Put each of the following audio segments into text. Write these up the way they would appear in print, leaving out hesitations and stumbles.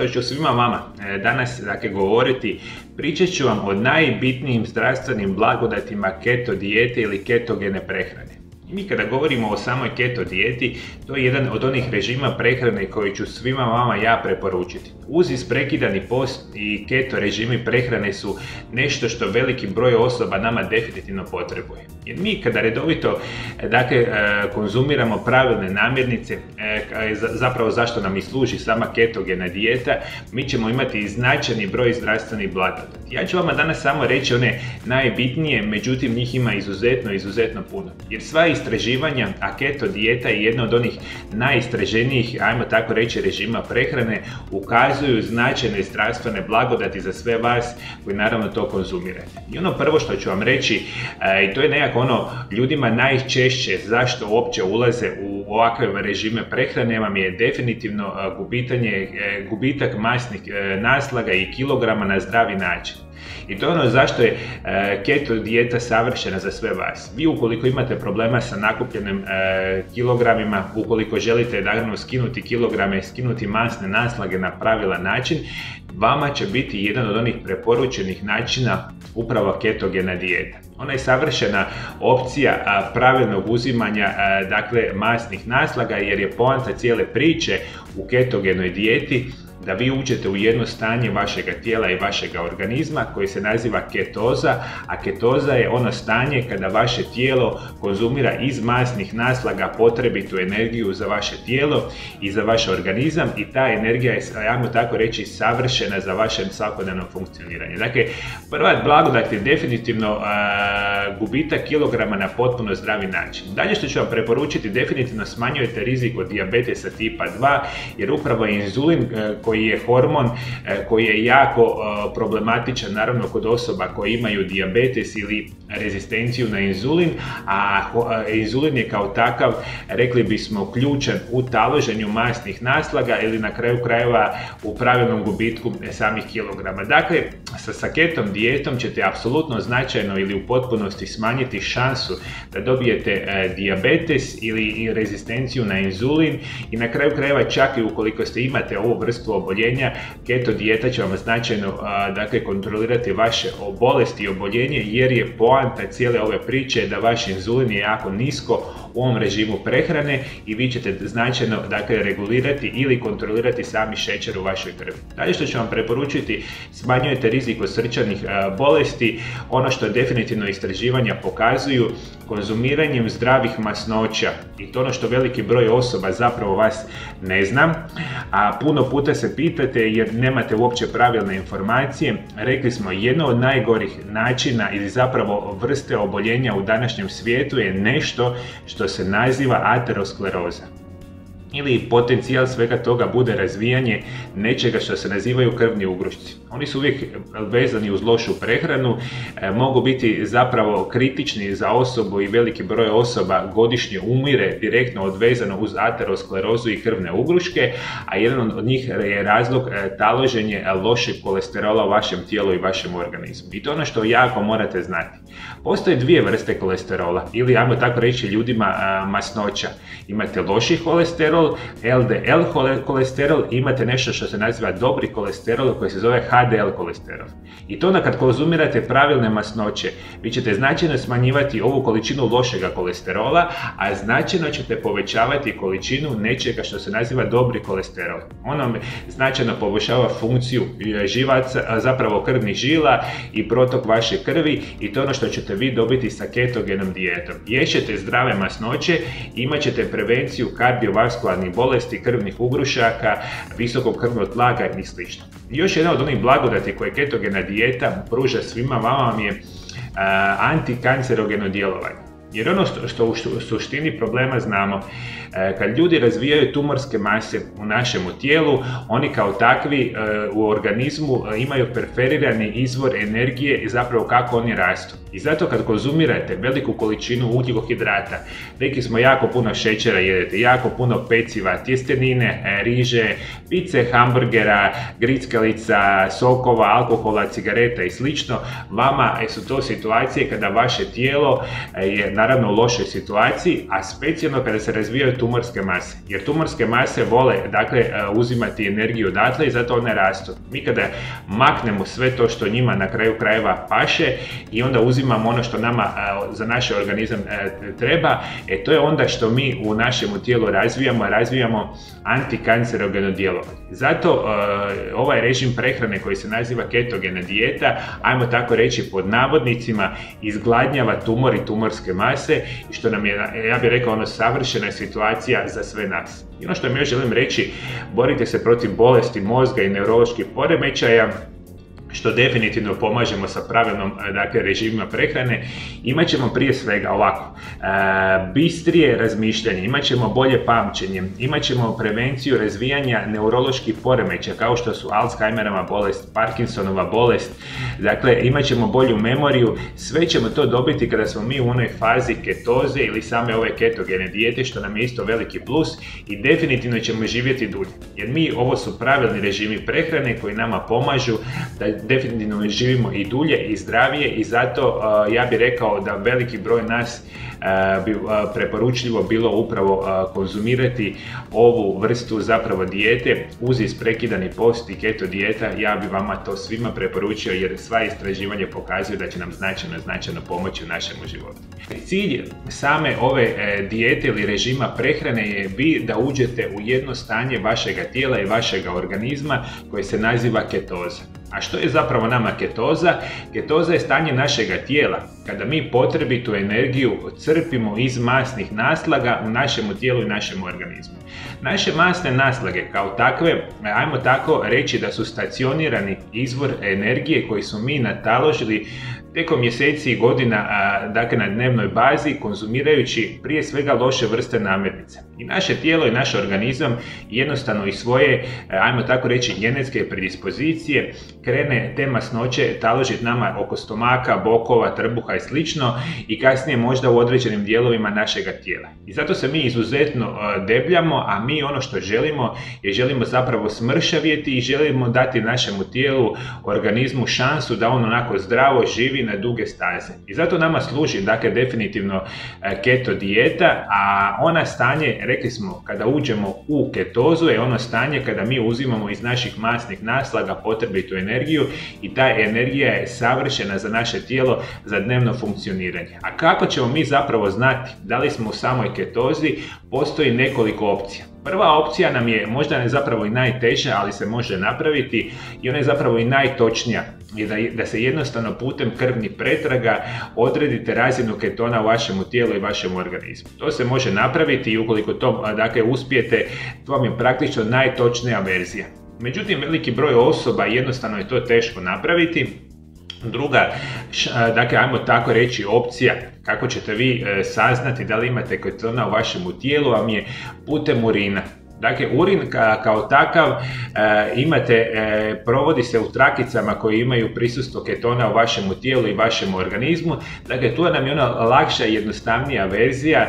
što ću svima vama danas govoriti, pričat ću vam o najbitnijim zdravstvenim blagodatima keto dijete ili ketogene prehrane. I mi kada govorimo o samoj keto dijeti, to je jedan od onih režima prehrane koji ću svima vama ja preporučiti. Uz isprekidani post i keto režimi prehrane su nešto što veliki broj osoba nama definitivno potrebuje. Jer mi kada redovito konzumiramo pravilne namirnice, zapravo zašto nam i služi sama ketogena dijeta, mi ćemo imati značajni broj zdravstvenih blagodati. Ja ću vama danas samo reći one najbitnije, međutim njih ima izuzetno puno. Jer sva istraživanja, a keto dijeta je jedna od onih najistraženijih, ajmo tako reći, režima prehrane, ukazuju značajne zdravstvene blagodati za sve vas koji naravno to konzumirate. I ono prvo što ću vam reći, i to je nekako ljudima najčešće zašto uopće ulaze u ovakve režime prehrane, vam je definitivno gubitak masnih naslaga i kilograma na zdravi način. I to je ono zašto je keto dijeta savršena za sve vas. Vi ukoliko imate problema sa nakupljenim kilogramima, ukoliko želite skinuti kilograme, skinuti masne naslage na pravilan način, vama će biti jedan od onih preporučenih načina upravo ketogena dijeta. Ona je savršena opcija pravilnog uzimanja masnih naslaga, jer je poanta cijele priče u ketogenoj dijeti da vi uđete u jedno stanje vašega tijela i vašega organizma koji se naziva ketoza, a ketoza je ono stanje kada vaše tijelo konzumira iz masnih naslaga potrebitu energiju za vaše tijelo i za vaš organizam, i ta energija je, ajmo tako reći, savršena za vaše svakodnevno funkcioniranje. Dakle, prva blagodat je definitivno gubitak kilograma na potpuno zdravi način. Dalje što ću vam preporučiti, definitivno smanjujete rizik od dijabetesa tipa 2, jer upravo inzulin koji je hormon koji je jako problematičan naravno kod osoba koji imaju dijabetes ili rezistenciju na inzulin, a inzulin je kao takav, rekli bismo, ključan u taloženju masnih naslaga ili na kraju krajeva u pravilnom gubitku samih kilograma. Dakle, sa ketom dijetom ćete apsolutno značajno ili u potpunosti smanjiti šansu da dobijete dijabetes ili rezistenciju na inzulin, i na kraju krajeva čak i ukoliko imate ovu vrstu oboljenja, keto dijeta će vam značajno kontrolirati vaše bolesti i oboljenje, jer je poanta cijele ove priče da vaš inzulin je jako nisko u ovom režimu prehrane i vi ćete značajno regulirati ili kontrolirati sami šećer u vašoj krvi. Dalje što ću vam preporučiti, smanjujete rizik od srčanih bolesti. Ono što definitivno istraživanja pokazuju, konzumiranjem zdravih masnoća, i to ono što veliki broj osoba zapravo vas ne zna, a puno puta se pitate jer nemate uopće pravilne informacije. Rekli smo, jedno od najgorih načina ili zapravo vrste oboljenja u današnjem svijetu je nešto što se naziva ateroskleroza. Ili potencijal svega toga bude razvijanje nečega što se nazivaju krvni ugrušci. Oni su uvijek vezani uz lošu prehranu, mogu biti zapravo kritični za osobu i veliki broj osoba godišnje umire direktno odvezano uz aterosklerozu i krvne ugruške, a jedan od njih je razlog taloženje lošeg kolesterola u vašem tijelu i vašem organizmu. I to je ono što jako morate znati. Postoje dvije vrste kolesterola, ili ajmo tako reći ljudima masnoća. Imate loši kolesterol, LDL kolesterol, i imate nešto što se naziva dobri kolesterol koji se zove HDL kolesterol. I to kad konzumirate pravilne masnoće, vi ćete značajno smanjivati ovu količinu lošega kolesterola, a značajno ćete povećavati količinu nečega što se naziva dobri kolesterol. Ono značajno poboljšava funkciju živaca, zapravo krvnih žila i protok vaše krvi, i to ono što ćete vi dobiti sa ketogenom dijetom. Ješćete zdrave masnoće, imat ćete prevenciju kardiovaskularnih bolesti, krvnih ugrušaka, visokog krvnog tlaga i sl. Još jedna od onih blagodati koje ketogena dijeta pruža svima vama je antikancerogeno djelovanje. Jer ono što u suštini problema znamo, kad ljudi razvijaju tumorske mase u našemu tijelu, oni kao takvi u organizmu imaju preferirani izvor energije i zapravo kako oni rastu. I zato kad konzumirate veliku količinu ugljikohidrata, rekli smo jako puno šećera jedete, jako puno peciva, tjestenine, riže, pice, hamburgera, grickalica, sokova, alkohola, cigareta i slično, vama su to situacije kada vaše tijelo je naravno u lošoj situaciji, a specijalno kada se razvijaju tumorske mase. Jer tumorske mase vole, dakle, uzimati energiju odatle i zato one rastu. Mi kada maknemo sve to što njima na kraju krajeva paše i onda uzimamo ono što nama za naš organizam treba, to je onda što mi u našemu tijelu razvijamo antikancerogeno djelovanje. Zato ovaj režim prehrane koji se naziva ketogena dijeta, ajmo tako reći pod navodnicima, izgladnjava tumor i tumorske mase, i što nam je, ja bih rekao, savršena situacija za sve nas. I ono što mi još želim reći, borite se protiv bolesti mozga i neuroloških poremećaja, što definitivno pomažemo sa pravilnom, dakle, režimima prehrane. Imat ćemo prije svega ovako, bistrije razmišljanje, imat ćemo bolje pamćenje, imat ćemo prevenciju razvijanja neuroloških poremećaja kao što su Alzheimerova bolest, Parkinsonova bolest, dakle imat ćemo bolju memoriju. Sve ćemo to dobiti kada smo mi u onoj fazi ketoze ili same ove ketogene dijete, što nam je isto veliki plus, i definitivno ćemo živjeti dulje. Jer ovo su pravilni režimi prehrane koji nama pomažu da definitivno živimo i dulje i zdravije, i zato ja bih rekao da veliki broj nas bi preporučljivo bilo upravo konzumirati ovu vrstu zapravo dijete uz isprekidani post i keto dijeta. Ja bi vama to svima preporučio jer sva istraživanja pokazuju da će nam značajno pomoći u našem životu. Cilj same ove dijete ili režima prehrane je da uđete u jedno stanje vašega tijela i vašega organizma koje se naziva ketoza. A što je zapravo nama ketoza? Ketoza je stanje našega tijela kada mi potrebitu energiju crpimo iz masnih naslaga u našemu tijelu i našem organizmu. Naše masne naslage kao takve, ajmo tako reći da su stacionirani izvor energije koji su mi nataložili tijekom mjeseci i godina, dakle na dnevnoj bazi, konzumirajući prije svega loše vrste namirnica. I naše tijelo i naš organizam jednostavno iz svoje, ajmo tako reći, genetske predispozicije krene te masnoće taložiti nama oko stomaka, bokova, trbuha i slično, i kasnije možda u određenim dijelovima našega tijela. I zato se mi izuzetno debljamo, a mi ono što želimo je želimo zapravo smršavjeti i želimo dati našemu tijelu, organizmu šansu da on onako zdravo živi na duge staze. I zato nama služi, dakle, definitivno keto dijeta, a ona stanje, rekli smo, kada uđemo u ketozu, je ono stanje kada mi uzimamo iz naših masnih naslaga potrebitu energiju i ta energija je savršena za naše tijelo za dnevno funkcioniranje. A kako ćemo mi zapravo znati da li smo u samoj ketozi? Postoji nekoliko opcija. Prva opcija nam je možda zapravo i najteža, ali se može napraviti, i ona je zapravo i najtočnija, je da se jednostavno putem krvnih pretraga odredite razinu ketona u vašemu tijelu i vašem organizmu. To se može napraviti i ukoliko to, dakle, uspijete, to vam je praktično najtočnija verzija. Međutim, veliki broj osoba jednostavno je to teško napraviti. Druga, dakle, ajmo tako reći, opcija kako ćete vi saznati da li imate ketona u vašemu tijelu, vam je putem urina. Dakle, urin kao takav provodi se u trakicama koje imaju prisustvo ketona u vašemu tijelu i vašem organizmu. Dakle, tu nam je ona lakša i jednostavnija verzija,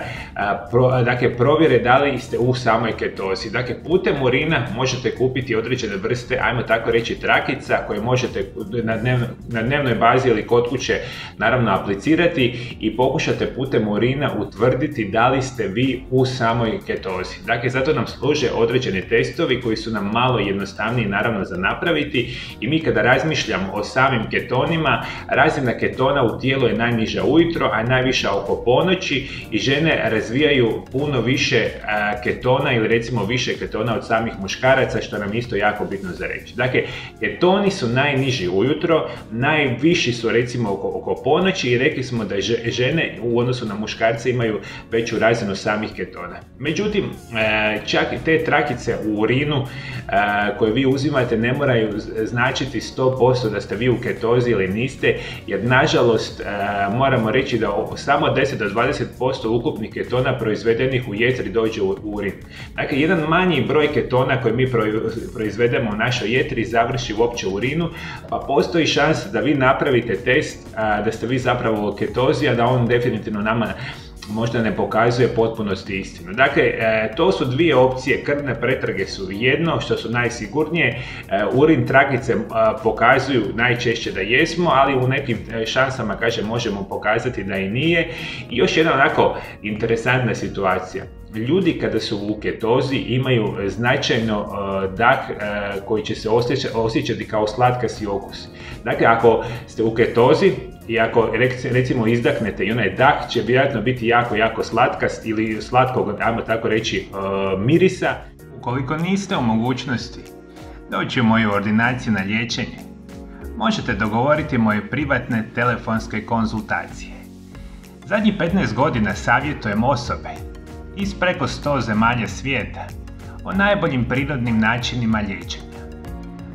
dakle, provjere da li ste u samoj ketozi. Dakle, putem urina možete kupiti određene vrste, ajmo tako reći, trakica koje možete na dnevnoj bazi ili kod kuće naravno aplicirati i pokušate putem urina utvrditi da li ste vi u samoj ketozi. Dakle, zato nam služe određeni testovi koji su nam malo jednostavniji naravno za napraviti, i mi kada razmišljamo o samim ketonima, razina ketona u tijelu je najniža ujutro, a najviša oko ponoći, i žene razvijaju puno više ketona ili recimo više ketona od samih muškaraca, što nam isto jako bitno za reći. Dakle, ketoni su najniži ujutro, najviši su recimo oko ponoći, i rekli smo da žene u odnosu na muškarce imaju veću razinu samih ketona. Međutim, čak i te trakice u urinu koje vi uzimate ne moraju značiti 100% da ste vi u ketozi ili niste, jer nažalost moramo reći da samo 10 do 20% ukupnih ketona proizvedenih u jetri dođe u urin. Dakle, jedan manji broj ketona koji mi proizvedemo u našoj jetri završi uopće u urinu, pa postoji šansa da vi napravite test da ste vi zapravo u ketozi, a da on definitivno nama možda ne pokazuje potpunosti istinu. Dakle, to su dvije opcije. Krvne pretrage su jedno što su najsigurnije, urin tragice pokazuju najčešće da jesmo, ali u nekim šansama, kažem, možemo pokazati da i nije. I još jedna onako interesantna situacija. Ljudi kada su u ketozi imaju značajno dah koji će se osjećati kao slatkasti okus. Dakle, ako ste u ketozi i ako recimo izdahnete i onaj dah će vjerojatno biti jako slatkast ili slatkog, ajmo tako reći, mirisa. Ukoliko niste u mogućnosti doći u moju ordinaciju na liječenje, možete dogovoriti moje privatne telefonske konzultacije. Zadnjih 15 godina savjetujem osobe iz preko 100 zemalja svijeta o najboljim prirodnim načinima liječenja.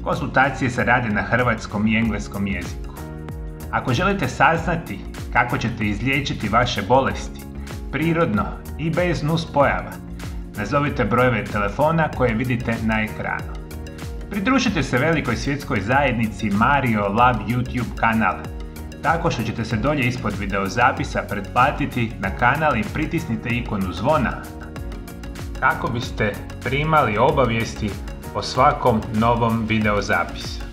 Konzultacije se rade na hrvatskom i engleskom jeziku. Ako želite saznati kako ćete izliječiti vaše bolesti prirodno i bez nuspojava, nazovite brojeve telefona koje vidite na ekranu. Pridružite se velikoj svjetskoj zajednici Mario Lab YouTube kanal, tako što ćete se dolje ispod videozapisa pretplatiti na kanal i pritisnite ikonu zvona kako biste primali obavijesti o svakom novom videozapisu.